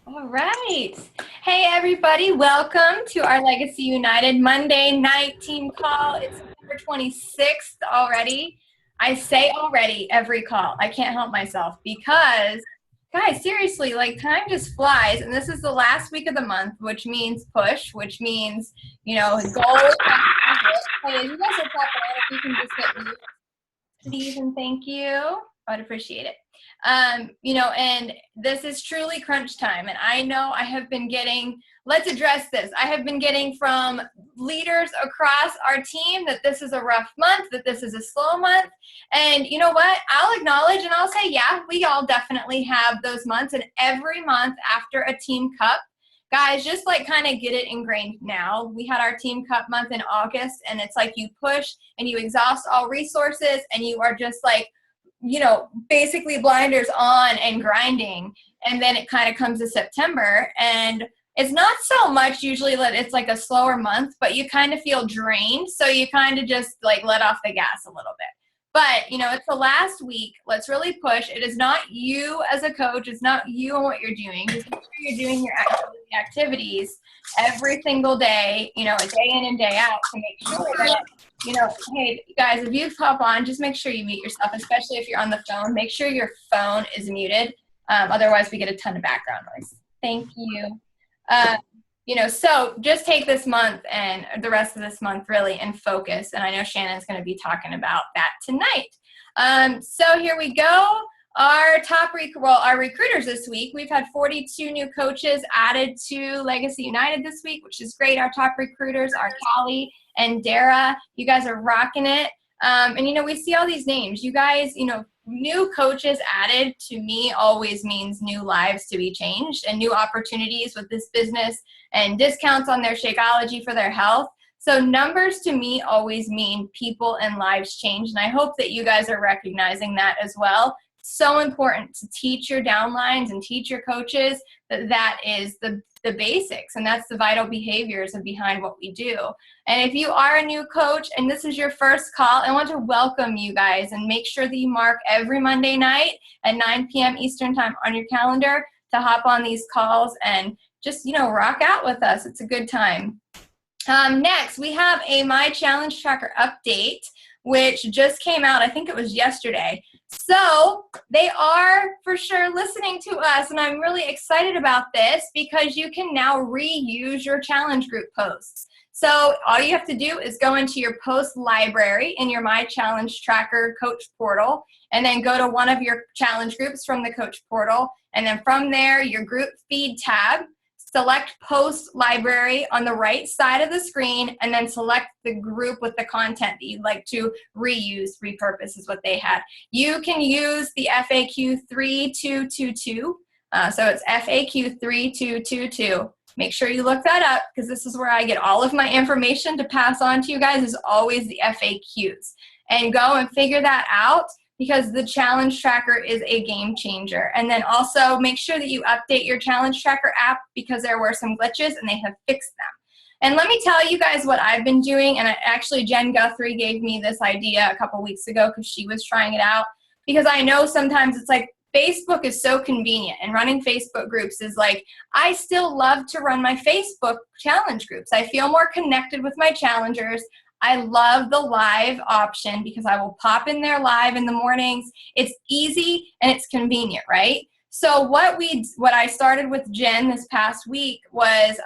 All right. Hey, everybody. Welcome to our Legacy United Monday night team call. It's September 26th already. I say already every call. I can't help myself because, guys, seriously, like time just flies. And this is the last week of the month, which means push, which means, goals. Hey, as you guys are popping out, if you can just hit mute, please and thank you. I'd appreciate it. And this is truly crunch time. And I know I have been getting, let's address this. I have been getting from leaders across our team that this is a rough month, that this is a slow month. And you know what? I'll acknowledge and I'll say, yeah, we all definitely have those months. And every month after a team cup, guys, just like kind of get it ingrained now. We had our team cup month in August, and it's like you push and you exhaust all resources and you are just like, basically blinders on and grinding. And then it kind of comes to September, and it's not so much usually that it's like a slower month, but you kind of feel drained. So you kind of just like let off the gas a little bit. But, it's the last week. Let's really push. It is not you as a coach. It's not you and what you're doing. Just make sure you're doing your activities every single day, day in and day out to make sure that, hey, guys, if you pop on, just make sure you mute yourself, especially if you're on the phone. Make sure your phone is muted. Otherwise, we get a ton of background noise. Thank you. So just take this month and the rest of this month really and focus. And I know Shannon's going to be talking about that tonight. So here we go. Our our recruiters this week, we've had 42 new coaches added to Legacy United this week, which is great. Our top recruiters are Callie and Dara. You guys are rocking it. And, we see all these names. You guys, new coaches added to me always means new lives to be changed and new opportunities with this business and discounts on their Shakeology for their health. So numbers to me always mean people and lives change. And I hope that you guys are recognizing that as well. So important to teach your downlines and teach your coaches that is the basics, and that's the vital behaviors of behind what we do. And if you are a new coach and this is your first call, I want to welcome you guys and make sure that you mark every Monday night at 9 p.m. Eastern time on your calendar to hop on these calls and just, rock out with us. It's a good time. Next, we have a My Challenge Tracker update, which just came out. I think it was yesterday. So they are for sure listening to us, and I'm really excited about this because you can now reuse your challenge group posts. So all you have to do is go into your post library in your My Challenge Tracker coach portal, and then go to one of your challenge groups from the coach portal, and then from there, your group feed tab. Select Post Library on the right side of the screen, and then select the group with the content that you'd like to reuse, repurpose is what they had. You can use the FAQ 3222. So it's FAQ 3222. Make sure you look that up because this is where I get all of my information to pass on to you guys is always the FAQs. And go and figure that out, because the challenge tracker is a game changer. And then also make sure that you update your challenge tracker app because there were some glitches and they have fixed them. And let me tell you guys what I've been doing. And actually Jen Guthrie gave me this idea a couple weeks ago because she was trying it out. Because I know sometimes it's like Facebook is so convenient, and running Facebook groups is like, I still love to run my Facebook challenge groups. I feel more connected with my challengers. I love the live option because I will pop in there live in the mornings. It's easy and it's convenient, right? So what I started with Jen this past week was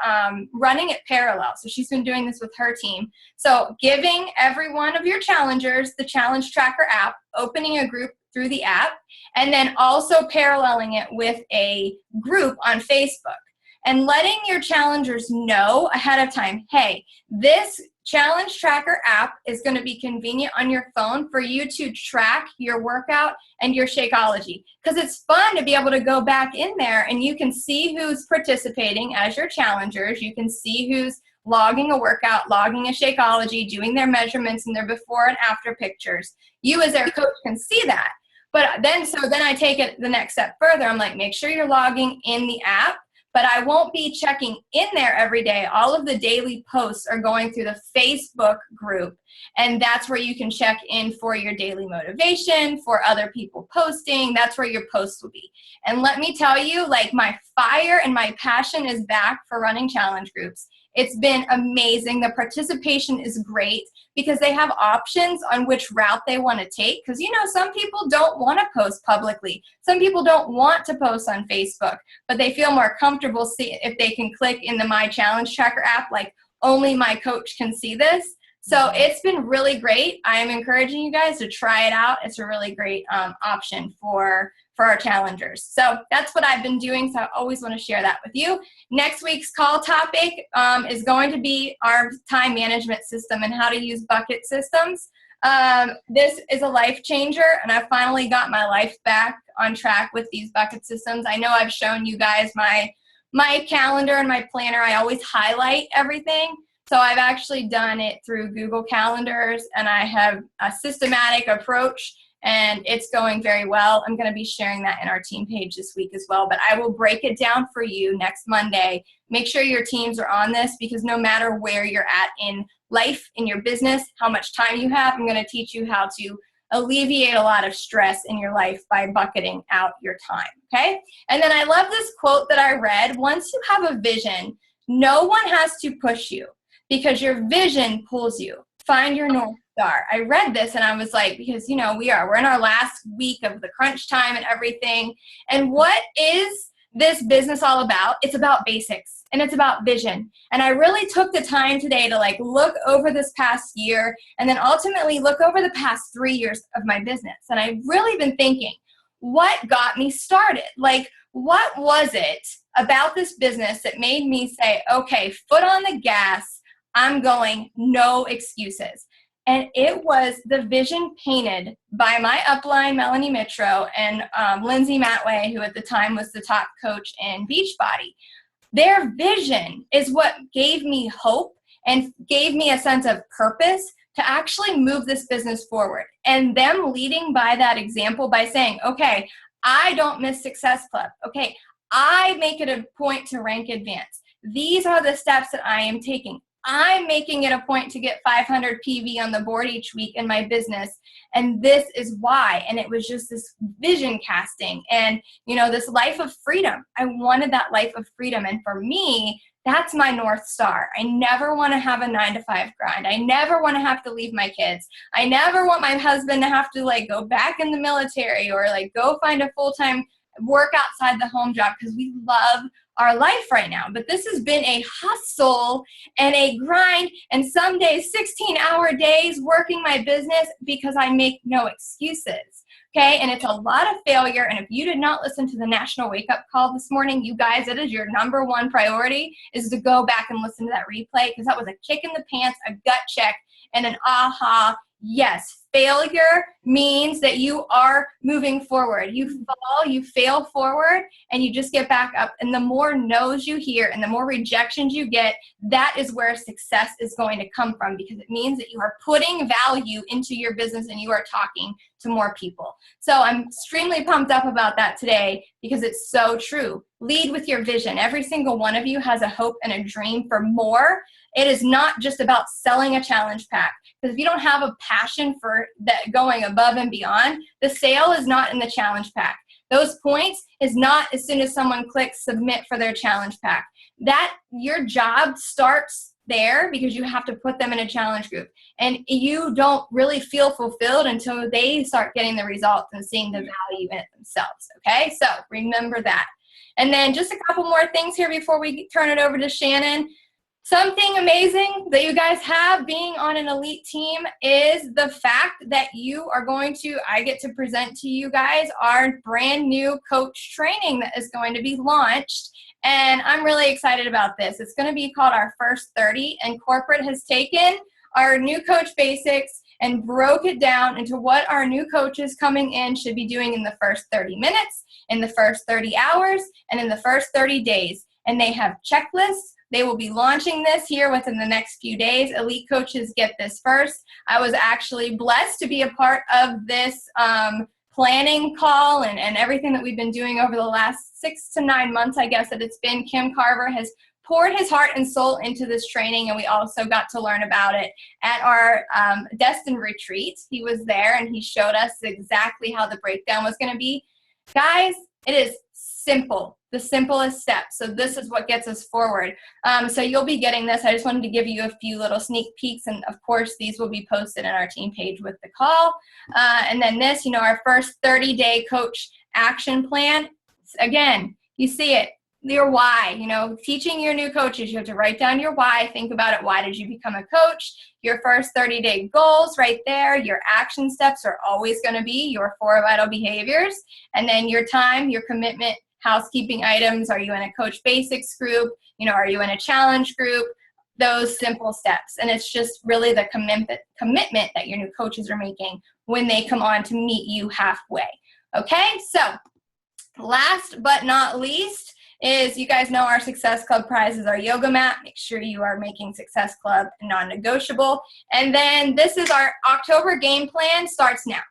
running it parallel. So she's been doing this with her team. So giving every one of your challengers the challenge tracker app, opening a group through the app, and then also paralleling it with a group on Facebook. And letting your challengers know ahead of time, hey, this challenge tracker app is going to be convenient on your phone for you to track your workout and your Shakeology. Because it's fun to be able to go back in there and you can see who's participating as your challengers. You can see who's logging a workout, logging a Shakeology, doing their measurements and their before and after pictures. You as their coach can see that. But then I take it the next step further. I'm like, make sure you're logging in the app, but I won't be checking in there every day. All of the daily posts are going through the Facebook group, and that's where you can check in for your daily motivation, for other people posting. That's where your posts will be. And let me tell you, like, my fire and my passion is back for running challenge groups. It's been amazing. The participation is great because they have options on which route they want to take. Because, you know, some people don't want to post publicly. Some people don't want to post on Facebook, but they feel more comfortable if they can click in the My Challenge Tracker app, like, only my coach can see this. So it's been really great. I am encouraging you guys to try it out. It's a really great option for our challengers. So that's what I've been doing. So I always want to share that with you. Next week's call topic is going to be our time management system and how to use bucket systems. This is a life changer, and I finally got my life back on track with these bucket systems. I know I've shown you guys my calendar and my planner. I always highlight everything. So I've actually done it through Google Calendars, and I have a systematic approach, and it's going very well. I'm going to be sharing that in our team page this week as well, but I will break it down for you next Monday. Make sure your teams are on this, because no matter where you're at in life, in your business, how much time you have, I'm going to teach you how to alleviate a lot of stress in your life by bucketing out your time, okay? And then I love this quote that I read. Once you have a vision, no one has to push you, because your vision pulls you. Find your North Star. I read this and I was like, because, you know, we're in our last week of the crunch time and everything. And what is this business all about? It's about basics, and it's about vision. And I really took the time today to, like, look over this past year, and then ultimately look over the past 3 years of my business. And I've really been thinking, what got me started? Like, what was it about this business that made me say, okay, foot on the gas, I'm going, no excuses? And it was the vision painted by my upline, Melanie Mitro, and Lindsay Matway, who at the time was the top coach in Beachbody. Their vision is what gave me hope and gave me a sense of purpose to actually move this business forward. And them leading by that example by saying, okay, I don't miss Success Club. Okay, I make it a point to rank advance. These are the steps that I am taking. I'm making it a point to get 500 PV on the board each week in my business, and this is why. And it was just this vision casting and, you know, this life of freedom. I wanted that life of freedom, and for me, that's my North Star. I never want to have a 9-to-5 grind. I never want to have to leave my kids. I never want my husband to have to, like, go back in the military or, like, go find a full-time work outside the home job, because we love our life right now. But this has been a hustle and a grind, and some days 16-hour days working my business because I make no excuses. Okay, and it's a lot of failure. And if you did not listen to the National Wake Up Call this morning, you guys, it is your number one priority, is to go back and listen to that replay, because that was a kick in the pants, a gut check, and an aha. Yes, failure means that you are moving forward. You fall, you fail forward, and you just get back up. And the more no's you hear and the more rejections you get, that is where success is going to come from, because it means that you are putting value into your business and you are talking to more people. So I'm extremely pumped up about that today, because it's so true. Lead with your vision. Every single one of you has a hope and a dream for more. It is not just about selling a challenge pack, because if you don't have a passion for that going above and beyond, the sale is not in the challenge pack. Those points is not as soon as someone clicks submit for their challenge pack. That your job starts there, because you have to put them in a challenge group, and you don't really feel fulfilled until they start getting the results and seeing the value in it themselves. Okay, so remember that. And then just a couple more things here before we turn it over to Shannon. Something amazing that you guys have being on an elite team is the fact that I get to present to you guys our brand new coach training that is going to be launched. And I'm really excited about this. It's going to be called our First 30, and corporate has taken our new coach basics and broke it down into what our new coaches coming in should be doing in the first 30 minutes, in the first 30 hours, and in the first 30 days. And they have checklists. They will be launching this here within the next few days. Elite coaches get this first. I was actually blessed to be a part of this planning call and everything that we've been doing over the last 6 to 9 months, I guess that it's been. Kim Carver has poured his heart and soul into this training, and we also got to learn about it at our Destin retreat. He was there, and he showed us exactly how the breakdown was going to be. Guys, it is simple, the simplest step. So this is what gets us forward. So you'll be getting this. I just wanted to give you a few little sneak peeks, and of course, these will be posted in our team page with the call. And then this, our first 30-day coach action plan. Again, you see it. Your why, teaching your new coaches, you have to write down your why, think about it. Why did you become a coach? Your first 30-day goals right there. Your action steps are always going to be your 4 vital behaviors. And then your time, your commitment, housekeeping items. Are you in a coach basics group? Are you in a challenge group? Those simple steps. And it's just really the commitment that your new coaches are making when they come on to meet you halfway. Okay, so last but not least, is you guys know our Success Club prize is our yoga mat. Make sure you are making Success Club non-negotiable. And then this is our October game plan, starts now.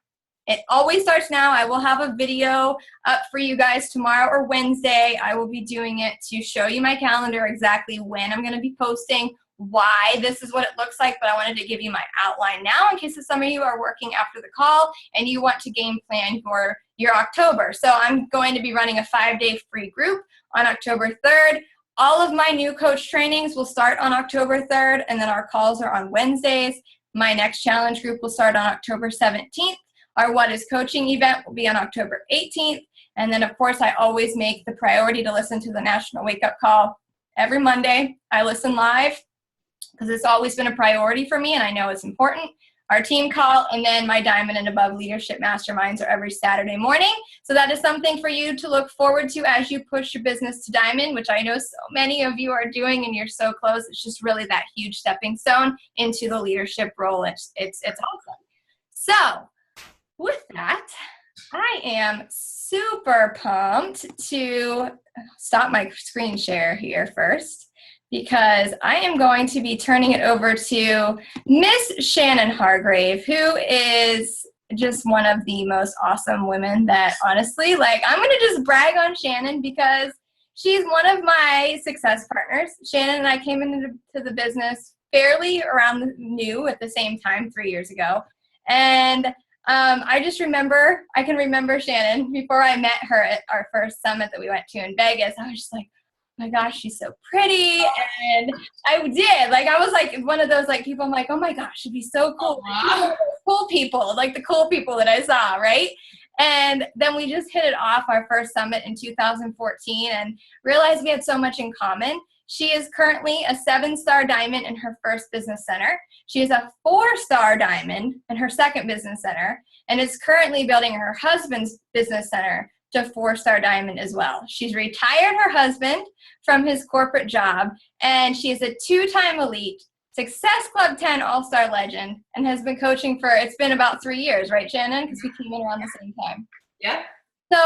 It always starts now. I will have a video up for you guys tomorrow or Wednesday. I will be doing it to show you my calendar exactly when I'm going to be posting, why this is what it looks like, but I wanted to give you my outline now in case some of you are working after the call and you want to game plan for your October. So I'm going to be running a 5-day free group on October 3rd. All of my new coach trainings will start on October 3rd, and then our calls are on Wednesdays. My next challenge group will start on October 17th. Our What is Coaching event will be on October 18th. And then, of course, I always make the priority to listen to the National Wake Up Call every Monday. I listen live because it's always been a priority for me, and I know it's important. Our team call, and then my Diamond and Above Leadership Masterminds are every Saturday morning. So that is something for you to look forward to as you push your business to Diamond, which I know so many of you are doing, and you're so close. It's just really that huge stepping stone into the leadership role. It's awesome. So with that, I am super pumped to stop my screen share here first, because I am going to be turning it over to Miss Shannon Hargrave, who is just one of the most awesome women that, honestly, I'm going to just brag on Shannon because she's one of my success partners. Shannon and I came into the business fairly around new at the same time 3 years ago. And I can remember Shannon before I met her at our first summit that we went to in Vegas. I was just like, my gosh, she's so pretty. And I did. I was one of those people, I'm like, oh my gosh, she'd be so cool. Cool people, the cool people that I saw, right? And then we just hit it off our first summit in 2014 and realized we had so much in common. She is currently a 7-star diamond in her first business center. She is a 4-star diamond in her second business center, and is currently building her husband's business center to 4-star diamond as well. She's retired her husband from his corporate job, and she is a 2-time elite, Success Club 10 All-Star legend, and has been coaching it's been about 3 years, right, Shannon? Because we came in around the same time. Yeah. So,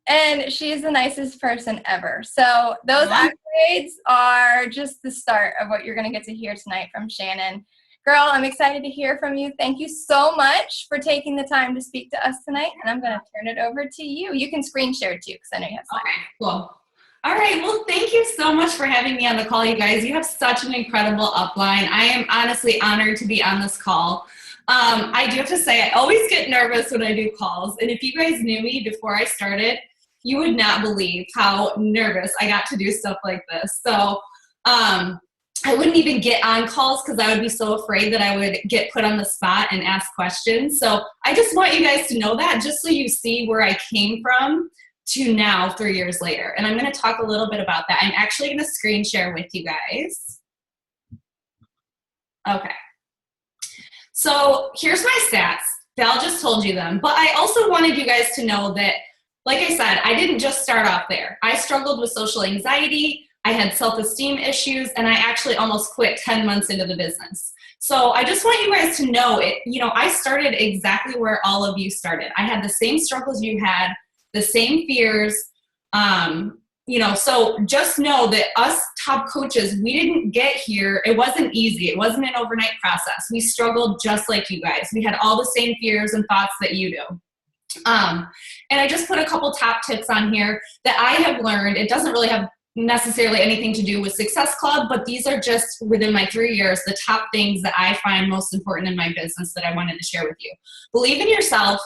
and she's the nicest person ever. So those accolades are just the start of what you're going to get to hear tonight from Shannon. Girl, I'm excited to hear from you. Thank you so much for taking the time to speak to us tonight, and I'm going to turn it over to you. You can screen share too, because I know you have slides. Okay, cool. All right, well, thank you so much for having me on the call, you guys. You have such an incredible upline. I am honestly honored to be on this call. I do have to say, I always get nervous when I do calls, and if you guys knew me before I started, you would not believe how nervous I got to do stuff like this. So, I wouldn't even get on calls because I would be so afraid that I would get put on the spot and ask questions. So I just want you guys to know that, just so you see where I came from to now 3 years later. And I'm going to talk a little bit about that. I'm actually going to screen share with you guys. Okay. So here's my stats. Val just told you them. But I also wanted you guys to know that, like I said, I didn't just start off there. I struggled with social anxiety. I had self-esteem issues, and I actually almost quit 10 months into the business. So I just want you guys to know it. I started exactly where all of you started. I had the same struggles you had, the same fears. So just know that us top coaches, we didn't get here. It wasn't easy. It wasn't an overnight process. We struggled just like you guys. We had all the same fears and thoughts that you do. And I just put a couple top tips on here that I have learned. It doesn't really have necessarily anything to do with Success Club, but these are just within my 3 years, the top things that I find most important in my business that I wanted to share with you. Believe in yourself,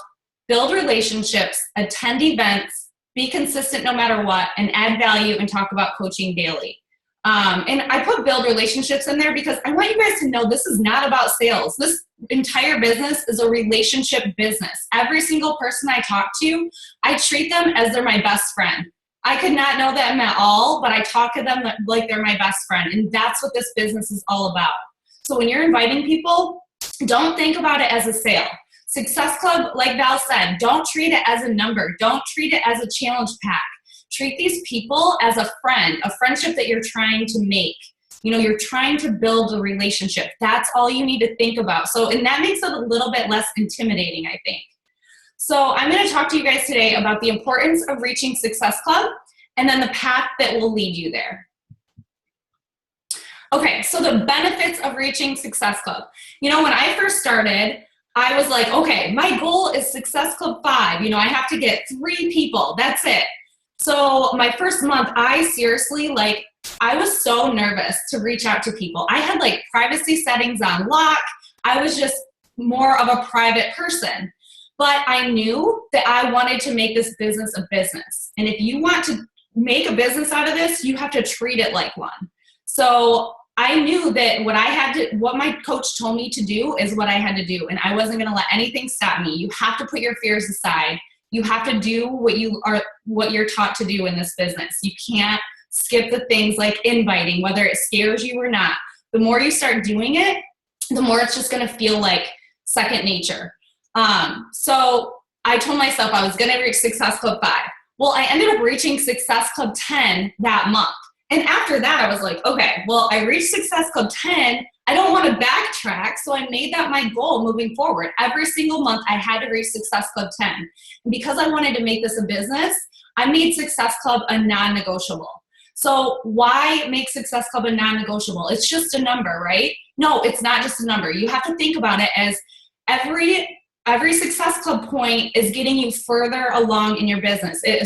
build relationships, attend events, be consistent no matter what, and add value and talk about coaching daily. And I put build relationships in there because I want you guys to know this is not about sales. This entire business is a relationship business. Every single person I talk to, I treat them as they're my best friend. I could not know them at all, but I talk to them like they're my best friend. And that's what this business is all about. So when you're inviting people, don't think about it as a sale. Success Club, like Val said, don't treat it as a number. Don't treat it as a challenge pack. Treat these people as a friend, a friendship that you're trying to make. You know, you're trying to build a relationship. That's all you need to think about. So, and that makes it a little bit less intimidating, I think. So I'm going to talk to you guys today about the importance of reaching Success Club and then the path that will lead you there. Okay, so the benefits of reaching Success Club. You know, when I first started, I was like, okay, my goal is Success Club 5. You know, I have to get 3 people. That's it. So my first month, I was so nervous to reach out to people. I had like privacy settings on lock. I was just more of a private person. But I knew that I wanted to make this business a business. And if you want to make a business out of this, you have to treat it like one. So I knew that what my coach told me to do is what I had to do. And I wasn't going to let anything stop me. You have to put your fears aside. You have to do what you're taught to do in this business. You can't skip the things like inviting, whether it scares you or not. The more you start doing it, the more it's just going to feel like second nature. So I told myself I was going to reach Success Club 5. Well, I ended up reaching Success Club 10 that month. And after that, I was like, okay, well, I reached Success Club 10. I don't want to backtrack. So I made that my goal moving forward. Every single month, I had to reach Success Club 10. And because I wanted to make this a business, I made Success Club a non-negotiable. So why make Success Club a non-negotiable? It's just a number, right? No, it's not just a number. You have to think about it as every Success Club point is getting you further along in your business. It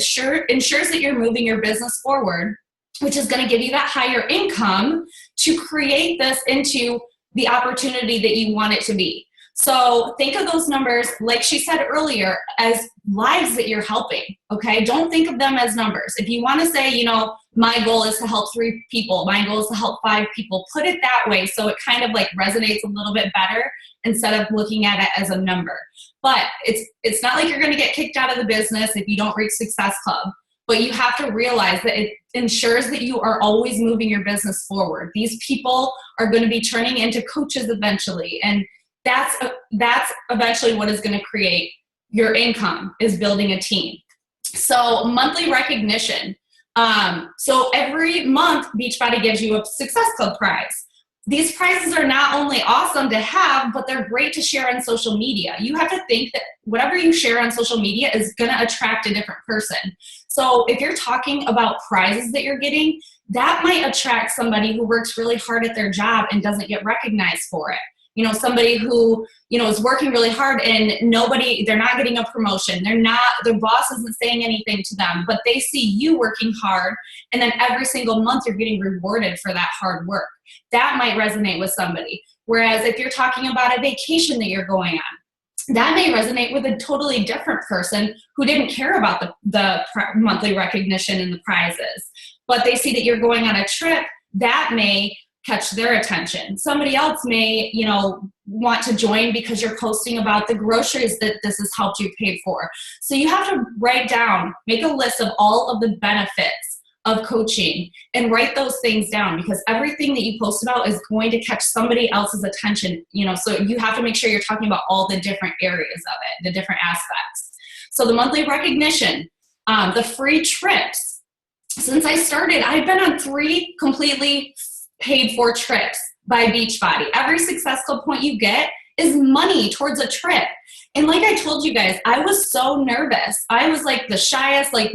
ensures that you're moving your business forward, which is going to give you that higher income to create this into the opportunity that you want it to be. So think of those numbers, like she said earlier, as lives that you're helping, okay? Don't think of them as numbers. If you want to say, you know, my goal is to help 3 people, my goal is to help 5 people, put it that way so it kind of like resonates a little bit better instead of looking at it as a number. But it's not like you're going to get kicked out of the business if you don't reach Success Club. But you have to realize that it ensures that you are always moving your business forward. These people are going to be turning into coaches eventually. And that's eventually what is going to create your income, is building a team. So monthly recognition. So every month, Beachbody gives you a Success Club prize. These prizes are not only awesome to have, but they're great to share on social media. You have to think that whatever you share on social media is going to attract a different person. So if you're talking about prizes that you're getting, that might attract somebody who works really hard at their job and doesn't get recognized for it. You know, somebody who, you know, is working really hard and they're not getting a promotion. Their boss isn't saying anything to them, but they see you working hard. And then every single month you're getting rewarded for that hard work. That might resonate with somebody. Whereas if you're talking about a vacation that you're going on, that may resonate with a totally different person who didn't care about the monthly recognition and the prizes. But they see that you're going on a trip, that may catch their attention. Somebody else may, you know, want to join because you're posting about the groceries that this has helped you pay for. So you have to make a list of all of the benefits of coaching and write those things down, because everything that you post about is going to catch somebody else's attention, you know, so you have to make sure you're talking about all the different areas of it, the different aspects. So the monthly recognition, the free trips. Since I started, I've been on 3 completely paid for trips by Beachbody. Every Success Club point you get is money towards a trip. And like I told you guys, I was so nervous. I was like the shyest, I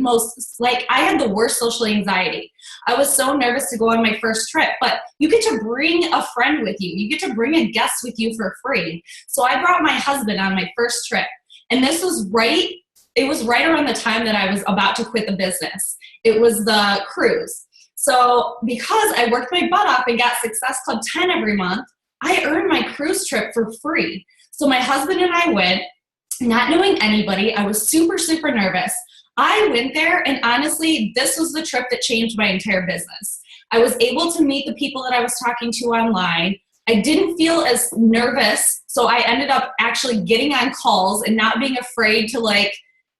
had the worst social anxiety. I was so nervous to go on my first trip, but you get to bring a friend with you. You get to bring a guest with you for free. So I brought my husband on my first trip. And this was right it was right around the time that I was about to quit the business. It was the cruise. So because I worked my butt off and got Success Club 10 every month, I earned my cruise trip for free. So my husband and I went, not knowing anybody. I was super, super nervous. I went there, and honestly, this was the trip that changed my entire business. I was able to meet the people that I was talking to online. I didn't feel as nervous, so I ended up actually getting on calls and not being afraid to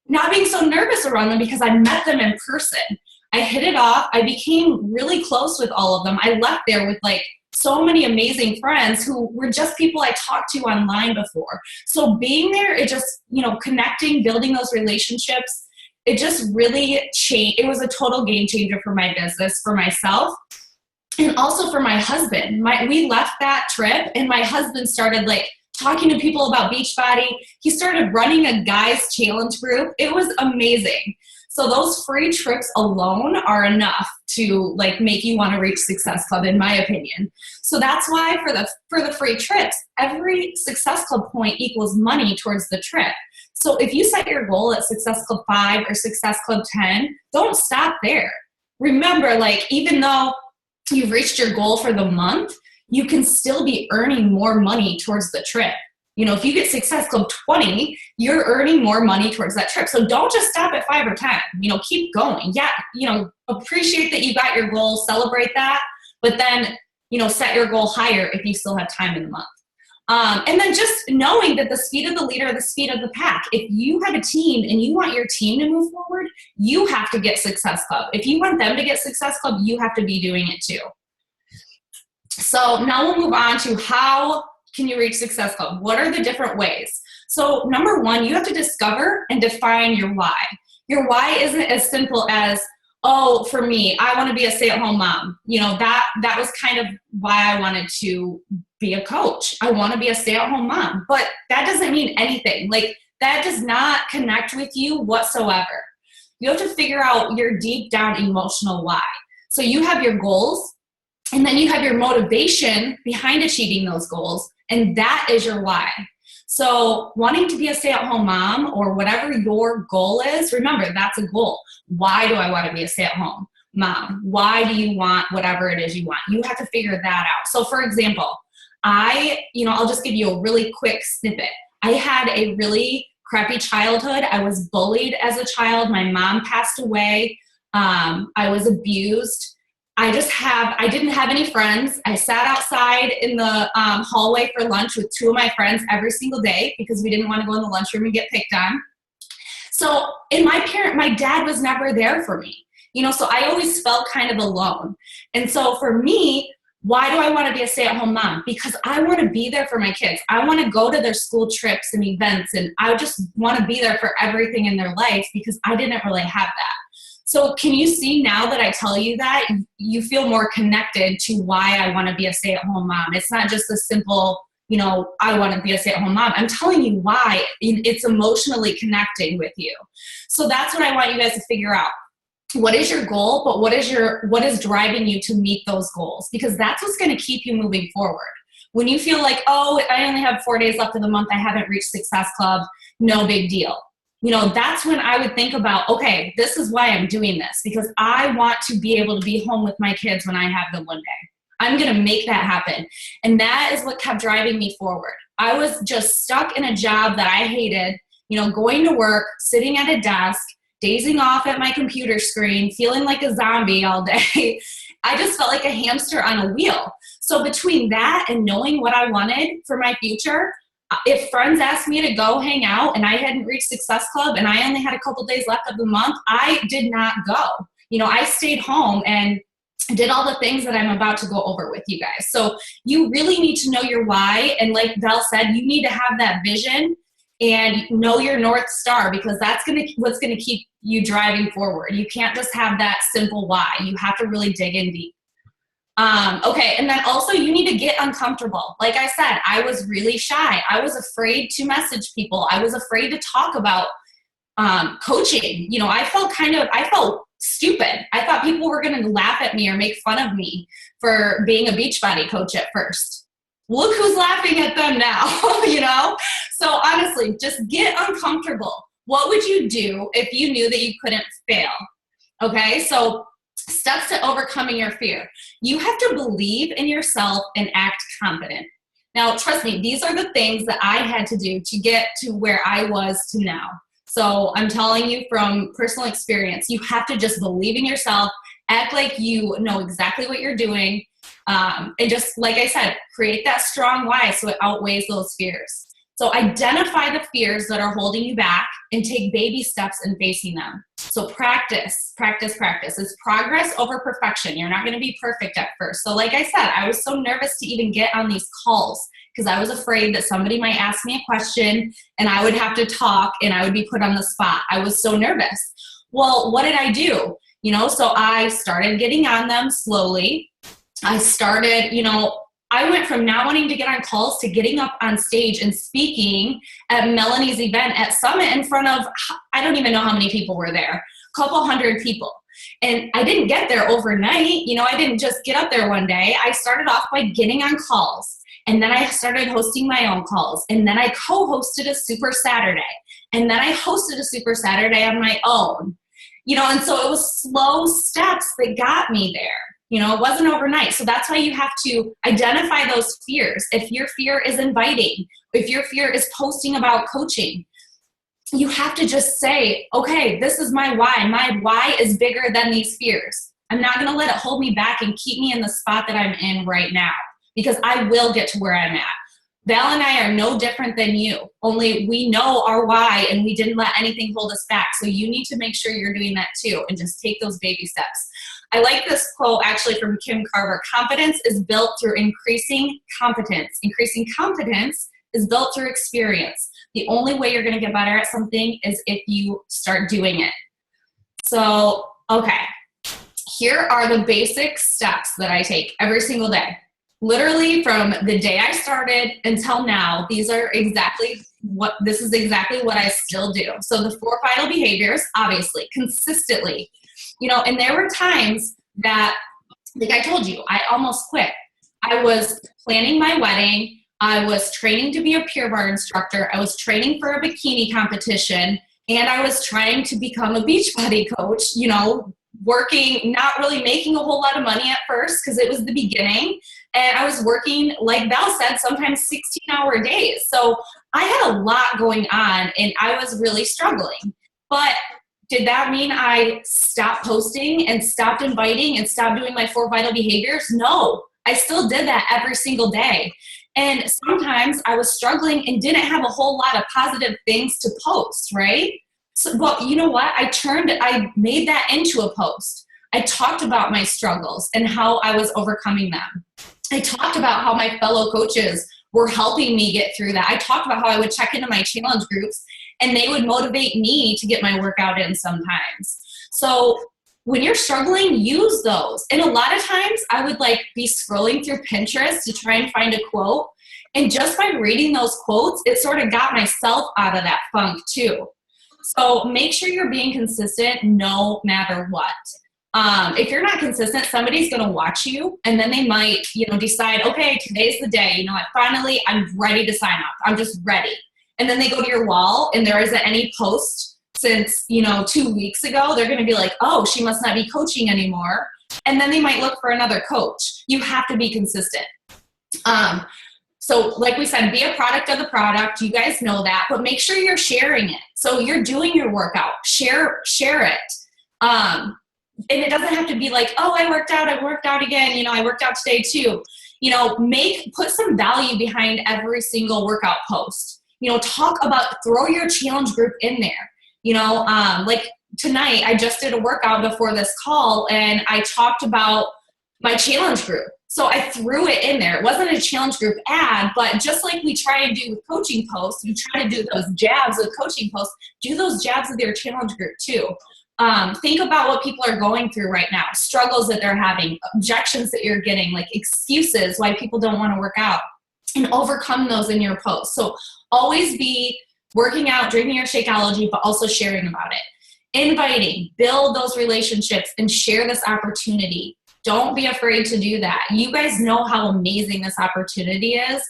not being so nervous around them because I met them in person. I hit it off. I became really close with all of them. I left there with so many amazing friends who were just people I talked to online before. So being there, it just, connecting, building those relationships, it just really changed. It was a total game changer for my business, for myself, and also for my husband. We left that trip, and my husband started talking to people about Beachbody. He started running a guys challenge group. It was amazing. So those free trips alone are enough to make you want to reach Success Club, in my opinion. So that's why for the free trips, every Success Club point equals money towards the trip. So if you set your goal at Success Club 5 or Success Club 10, don't stop there. Remember, even though you've reached your goal for the month, you can still be earning more money towards the trip. If you get Success Club 20, you're earning more money towards that trip. So don't just stop at 5 or 10, keep going. Yeah. Appreciate that you got your goal, celebrate that, but then, set your goal higher if you still have time in the month. And then just knowing that the speed of the leader, the speed of the pack. If you have a team and you want your team to move forward, you have to get Success Club. If you want them to get Success Club, you have to be doing it too. So now we'll move on to how can you reach Success Club? What are the different ways? So number one, you have to discover and define your why. Your why isn't as simple as, oh, for me, I want to be a stay-at-home mom. That was kind of why I wanted to be a coach. I want to be a stay-at-home mom. But that doesn't mean anything. That does not connect with you whatsoever. You have to figure out your deep down emotional why. So you have your goals, and then you have your motivation behind achieving those goals. And that is your why. So wanting to be a stay-at-home mom or whatever your goal is, remember, that's a goal. Why do I want to be a stay-at-home mom? Why do you want whatever it is you want? You have to figure that out. So for example, I'll just give you a really quick snippet. I had a really crappy childhood. I was bullied as a child. My mom passed away. I was abused. I didn't have any friends. I sat outside in the hallway for lunch with 2 of my friends every single day because we didn't want to go in the lunchroom and get picked on. So, and my dad was never there for me, so I always felt kind of alone. And so for me, why do I want to be a stay-at-home mom? Because I want to be there for my kids. I want to go to their school trips and events, and I just want to be there for everything in their life because I didn't really have that. So can you see now that I tell you that, you feel more connected to why I want to be a stay-at-home mom? It's not just a simple, I want to be a stay-at-home mom. I'm telling you why. It's emotionally connecting with you. So that's what I want you guys to figure out. What is your goal, but what is driving you to meet those goals? Because that's what's going to keep you moving forward. When you feel like, oh, I only have 4 days left of the month, I haven't reached Success Club, no big deal. That's when I would think about, okay, this is why I'm doing this, because I want to be able to be home with my kids when I have them one day. I'm going to make that happen. And that is what kept driving me forward. I was just stuck in a job that I hated, going to work, sitting at a desk, dazing off at my computer screen, feeling like a zombie all day. I just felt like a hamster on a wheel. So between that and knowing what I wanted for my future, if friends asked me to go hang out and I hadn't reached Success Club and I only had a couple days left of the month, I did not go. I stayed home and did all the things that I'm about to go over with you guys. So you really need to know your why. And like Val said, you need to have that vision and know your North Star, because that's what's going to keep you driving forward. You can't just have that simple why. You have to really dig in deep. Okay, and then also you need to get uncomfortable. Like I said, I was really shy. I was afraid to message people. I was afraid to talk about coaching. I felt stupid. I thought people were going to laugh at me or make fun of me for being a Beachbody coach at first. Look who's laughing at them now, So honestly, just get uncomfortable. What would you do if you knew that you couldn't fail? Okay, so steps to overcoming your fear. You have to believe in yourself and act confident. Now, trust me, these are the things that I had to do to get to where I was to now. So I'm telling you from personal experience, you have to just believe in yourself, act like you know exactly what you're doing, and just, like I said, create that strong why so it outweighs those fears. So identify the fears that are holding you back and take baby steps in facing them. So practice, practice, practice. It's progress over perfection. You're not going to be perfect at first. So like I said, I was so nervous to even get on these calls because I was afraid that somebody might ask me a question and I would have to talk and I would be put on the spot. I was so nervous. Well, what did I do? So I started getting on them slowly. I started, I went from not wanting to get on calls to getting up on stage and speaking at Melanie's event at Summit in front of, I don't even know how many people were there, a couple hundred people. And I didn't get there overnight. I didn't just get up there one day. I started off by getting on calls. And then I started hosting my own calls. And then I co-hosted a Super Saturday. And then I hosted a Super Saturday on my own. And so it was slow steps that got me there. It wasn't overnight. So that's why you have to identify those fears. If your fear is inviting, if your fear is posting about coaching, you have to just say, okay, this is my why. My why is bigger than these fears. I'm not going to let it hold me back and keep me in the spot that I'm in right now, because I will get to where I'm at. Val and I are no different than you, only we know our why and we didn't let anything hold us back. So you need to make sure you're doing that too and just take those baby steps. I like this quote actually from Kim Carver. Confidence is built through increasing competence. Increasing competence is built through experience. The only way you're going to get better at something is if you start doing it. So, okay, here are the basic steps that I take every single day. Literally from the day I started until now, this is exactly what I still do. So the 4 vital behaviors, obviously, consistently, and there were times that, like I told you, I almost quit. I was planning my wedding. I was training to be a Pure Barre instructor. I was training for a bikini competition, and I was trying to become a Beachbody coach, working, not really making a whole lot of money at first because it was the beginning. And I was working, like Val said, sometimes 16-hour days. So I had a lot going on and I was really struggling. But did that mean I stopped posting and stopped inviting and stopped doing my 4 vital behaviors? No, I still did that every single day. And sometimes I was struggling and didn't have a whole lot of positive things to post, right? So, but you know what? I made that into a post. I talked about my struggles and how I was overcoming them. I talked about how my fellow coaches were helping me get through that. I talked about how I would check into my challenge groups and they would motivate me to get my workout in sometimes. So when you're struggling, use those. And a lot of times I would be scrolling through Pinterest to try and find a quote. And just by reading those quotes, it sort of got myself out of that funk too. So make sure you're being consistent no matter what. If you're not consistent, somebody's going to watch you and then they might, decide, okay, today's the day, I'm ready to sign up. I'm just ready. And then they go to your wall and there isn't any post since, 2 weeks ago. They're going to be like, oh, she must not be coaching anymore. And then they might look for another coach. You have to be consistent. So like we said, be a product of the product. You guys know that, but make sure you're sharing it. So you're doing your workout, share it. And it doesn't have to be like, oh, I worked out again. I worked out today too. Put some value behind every single workout post. Throw your challenge group in there. Like tonight, I just did a workout before this call and I talked about my challenge group. So I threw it in there. It wasn't a challenge group ad, but just like we try and do with coaching posts, we try to do those jabs with coaching posts, do those jabs with your challenge group too. Think about what people are going through right now, struggles that they're having, objections that you're getting, like excuses why people don't want to work out, and overcome those in your posts. So always be working out, drinking your Shakeology, but also sharing about it. Inviting, build those relationships and share this opportunity. Don't be afraid to do that. You guys know how amazing this opportunity is.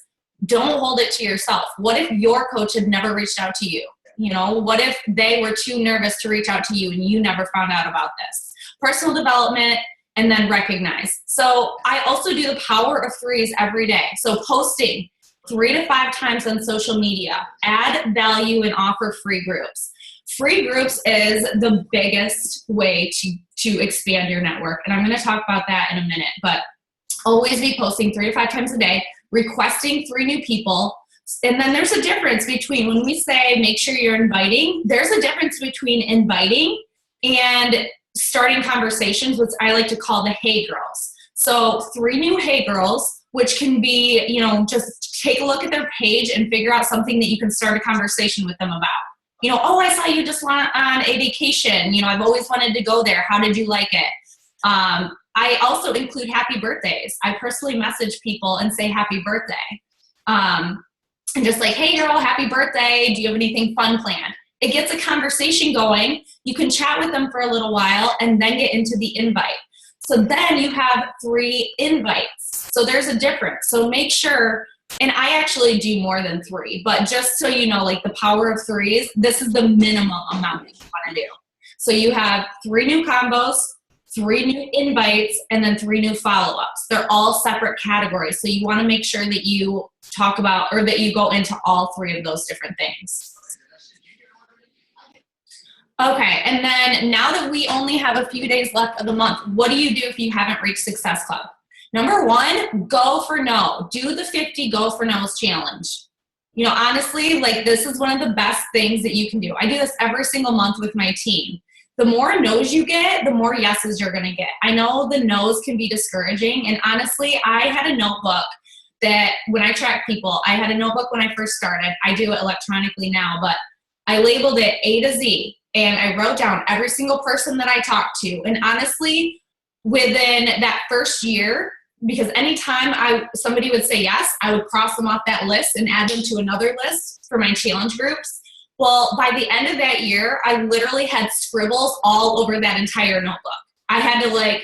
Don't hold it to yourself. What if your coach had never reached out to you? You know, what if they were too nervous to reach out to you and you never found out about this? Personal development, and then recognize. So I also do the power of threes every day. So posting 3 to 5 times on social media, add value and offer free groups. Free groups is the biggest way to expand your network. And I'm going to talk about that in a minute, but always be posting 3 to 5 times a day, requesting 3 new people. And then there's a difference between when we say make sure you're inviting, there's a difference between inviting and starting conversations, which I like to call the hey girls. So 3 new hey girls, which can be, you know, just take a look at their page and figure out something that you can start a conversation with them about. You know, oh, I saw you just went on a vacation. You know, I've always wanted to go there. How did you like it? I also include happy birthdays. I personally message people and say happy birthday. And just like, hey girl, happy birthday. Do you have anything fun planned? It gets a conversation going. You can chat with them for a little while and then get into the invite. So then you have 3 invites. So there's a difference. So make sure, and I actually do more than 3, but just so you know, like the power of 3s, this is the minimum amount that you want to do. So you have 3 new combos, 3 new invites, and then 3 new follow-ups. They're all separate categories. So you want to make sure that you talk about, or that you go into all 3 of those different things. Okay, and then now that we only have a few days left of the month, what do you do if you haven't reached Success Club? Number 1, go for no. Do the 50 go for no's challenge. You know, honestly, like this is one of the best things that you can do. I do this every single month with my team. The more no's you get, the more yeses you're gonna get. I know the no's can be discouraging, and honestly, I had a notebook that when I track people, I had a notebook when I first started. I do it electronically now, but I labeled it A to Z. And I wrote down every single person that I talked to. And honestly, within that first year, because anytime somebody would say yes, I would cross them off that list and add them to another list for my challenge groups. Well, by the end of that year, I literally had scribbles all over that entire notebook. I had to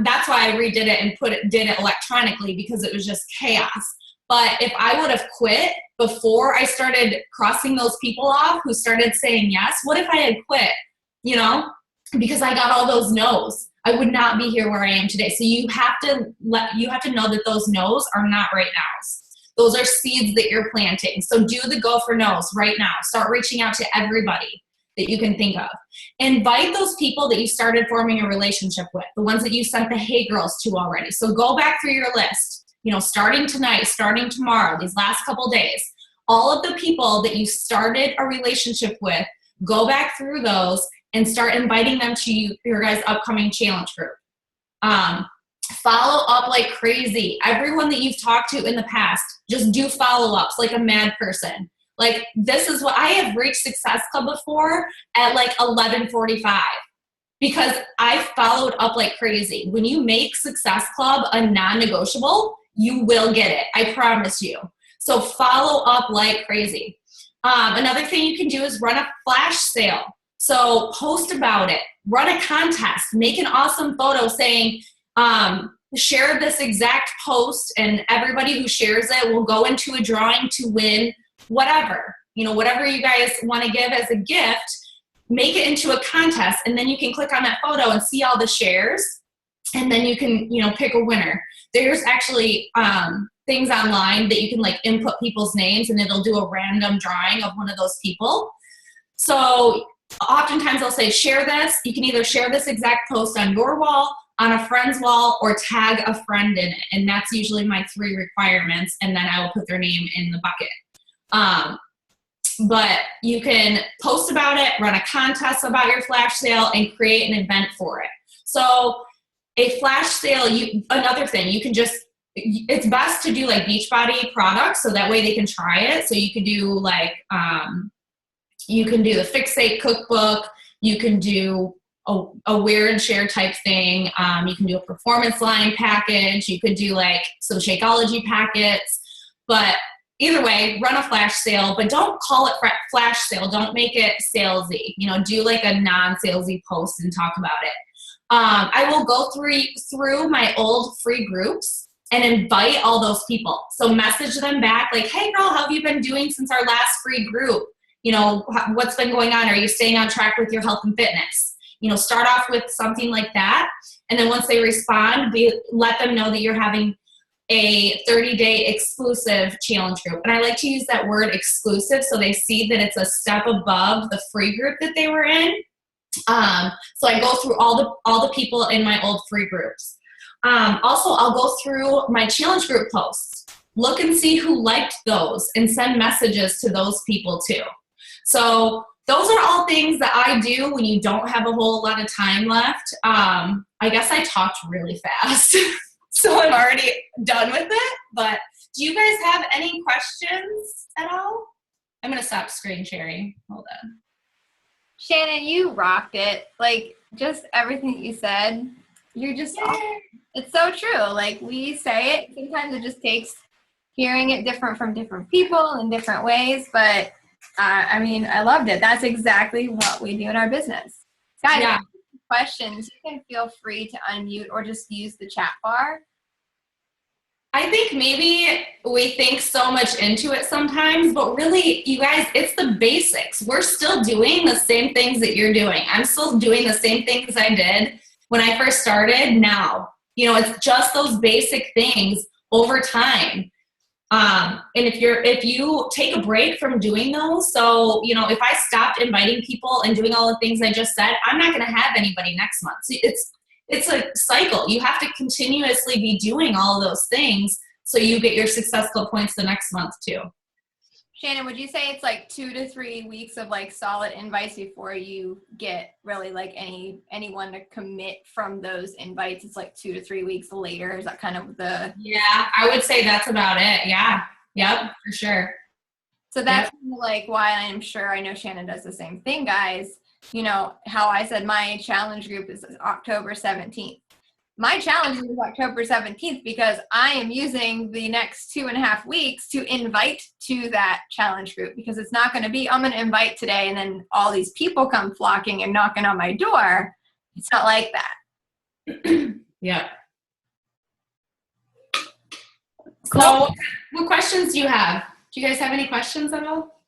that's why I redid it and did it electronically, because it was just chaos. But if I would have quit before I started crossing those people off who started saying yes, what if I had quit, you know, because I got all those no's? I would not be here where I am today. So you have to know that those no's are not right nows. Those are seeds that you're planting. So do the go for no's right now. Start reaching out to everybody that you can think of. Invite those people that you started forming a relationship with, the ones that you sent the hey girls to already. So go back through your list. You know, starting tonight, starting tomorrow, these last couple days, all of the people that you started a relationship with, go back through those and start inviting them to your guys' upcoming challenge group. Follow up like crazy. Everyone that you've talked to in the past, just do follow-ups like a mad person. Like, this is what I have reached Success Club before at like 11:45. Because I followed up like crazy. When you make Success Club a non-negotiable, you will get it. I promise you. So follow up like crazy. Another thing you can do is run a flash sale. So post about it. Run a contest. Make an awesome photo saying, share this exact post, and everybody who shares it will go into a drawing to win whatever. You know, whatever you guys want to give as a gift, make it into a contest, and then you can click on that photo and see all the shares, and then you can, you know, pick a winner. There's actually things online that you can like input people's names, and it'll do a random drawing of one of those people. So oftentimes I'll say, share this. You can either share this exact post on your wall, on a friend's wall, or tag a friend in it. And that's usually my 3 requirements, and then I will put their name in the bucket. But you can post about it, run a contest about your flash sale, and create an event for it. So a flash sale, another thing, you can just, it's best to do like Beachbody products so that way they can try it. So you can do like, you can do the Fixate cookbook, you can do a wear and share type thing, you can do a performance line package, you could do like some Shakeology packets, but either way, run a flash sale, but don't call it flash sale. Don't make it salesy. You know, do like a non-salesy post and talk about it. I will go through my old free groups and invite all those people. So message them back like, hey girl, how have you been doing since our last free group? what's been going on? Are you staying on track with your health and fitness? Start off with something like that. And then once they respond, let them know that you're having a 30-day exclusive challenge group. And I like to use that word exclusive so they see that it's a step above the free group that they were in. So I go through all the people in my old free groups. Also, I'll go through my challenge group posts, look and see who liked those, and send messages to those people too. So those are all things that I do when you don't have a whole lot of time left. I guess I talked really fast, so I'm already done with it. But do you guys have any questions at all? I'm going to stop screen sharing. Hold on. Shannon, you rocked it. Like, just everything you said, you're just awesome. It's so true. Like, we say it. Sometimes it just takes hearing it different from different people in different ways. But, I loved it. That's exactly what we do in our business. Guys, if you have questions, you can feel free to unmute or just use the chat bar. I think maybe we think so much into it sometimes, but really, you guys, it's the basics. We're still doing the same things that you're doing. I'm still doing the same things I did when I first started now. It's just those basic things over time. And if you take a break from doing those, so, if I stopped inviting people and doing all the things I just said, I'm not going to have anybody next month. So it's a cycle. You have to continuously be doing all of those things so you get your Success Club points the next month too. Shannon, would you say it's like 2 to 3 weeks of like solid invites before you get really like anyone to commit from those invites? It's like 2 to 3 weeks later. Is that kind of the... Yeah, I would say that's about it. Yeah. Yep, for sure. So that's kind of like why I'm sure I know Shannon does the same thing, guys. How I said my challenge group is October 17th. My challenge is October 17th because I am using the next 2.5 weeks to invite to that challenge group, because it's not going to be, I'm going to invite today and then all these people come flocking and knocking on my door. It's not like that. Yeah. Cool. So what questions do you have? Do you guys have any questions at all?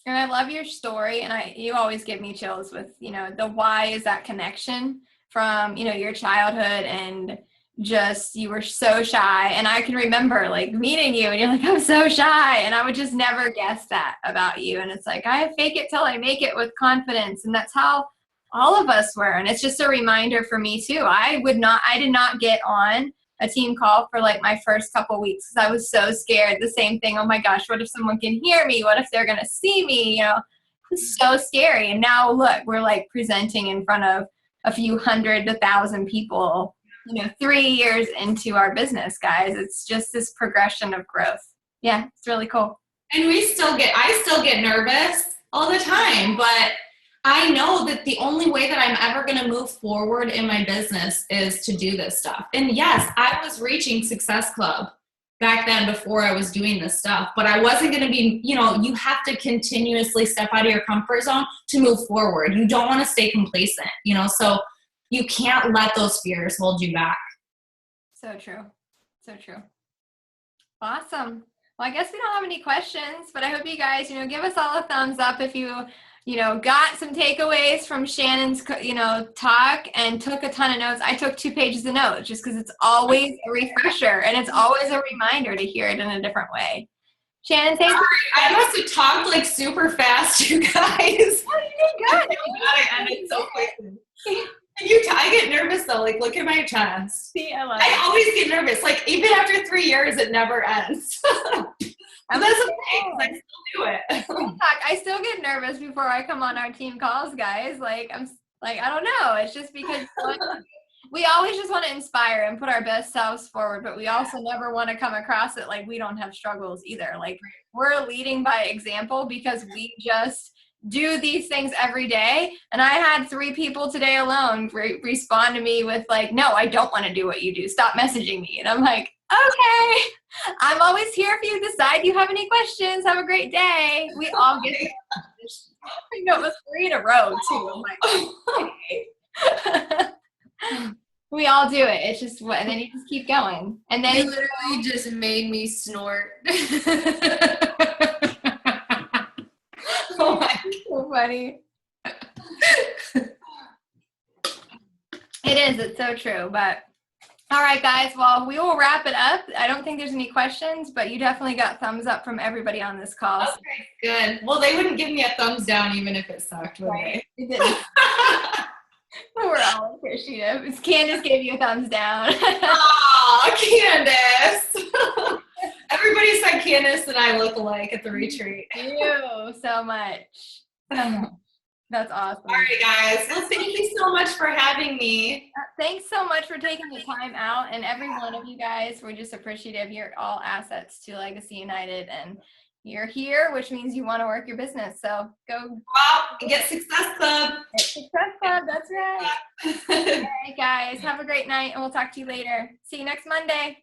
And I love your story, and you always give me chills with, the why is that connection from, your childhood, and just, you were so shy. And I can remember like meeting you and you're like, I'm so shy. And I would just never guess that about you. And it's like, I fake it till I make it with confidence. And that's how all of us were. And it's just a reminder for me too. I did not get on a team call for like my first couple weeks because I was so scared. The same thing. Oh my gosh, what if someone can hear me? What if they're going to see me? It was so scary. And now look, we're like presenting in front of a few 100 to 1,000 people, 3 years into our business, guys. It's just this progression of growth. Yeah, it's really cool. And I still get nervous all the time, but I know that the only way that I'm ever going to move forward in my business is to do this stuff. And yes, I was reaching Success Club back then before I was doing this stuff, but I wasn't going to be, you have to continuously step out of your comfort zone to move forward. You don't want to stay complacent, so you can't let those fears hold you back. So true. So true. Awesome. Well, I guess we don't have any questions, but I hope you guys, give us all a thumbs up if you got some takeaways from Shannon's, talk and took a ton of notes. I took 2 pages of notes just because it's always a refresher and it's always a reminder to hear it in a different way. Shannon, thank you. I must have talked like super fast, you guys. Oh, you did good. I ended so quickly. I get nervous though. Like, look at my chest. See, I always get nervous. Like, even after 3 years, it never ends. That's okay, I still do it. I still get nervous before I come on our team calls, guys. Like, I don't know. It's just because we always just want to inspire and put our best selves forward, but we also never want to come across it like we don't have struggles either. Like, we're leading by example because we just do these things every day. And I had 3 people today alone respond to me with like, no, I don't want to do what you do. Stop messaging me. And I'm like, okay, I'm always here if you decide you have any questions. Have a great day. We all get it. It was 3 in a row too. I'm like, okay. We all do it. It's just what, and then you just keep going. And then you literally just made me snort. funny. It is. It's so true. But all right, guys. Well, we will wrap it up. I don't think there's any questions, but you definitely got thumbs up from everybody on this call. Okay, good. Well, they wouldn't give me a thumbs down even if it sucked, would Right. they? It didn't. We're all appreciative. Candace gave you a thumbs down. Aw, Candace. Everybody said Candace and I look alike at the retreat. You so much. So much. That's awesome. All right, guys. Well, thank you so much for having me. Thanks so much for taking the time out. And every one of you guys, we're just appreciative. You're all assets to Legacy United. And you're here, which means you want to work your business. So go out and get Success Club. Get Success Club. That's right. All right, guys. Have a great night. And we'll talk to you later. See you next Monday.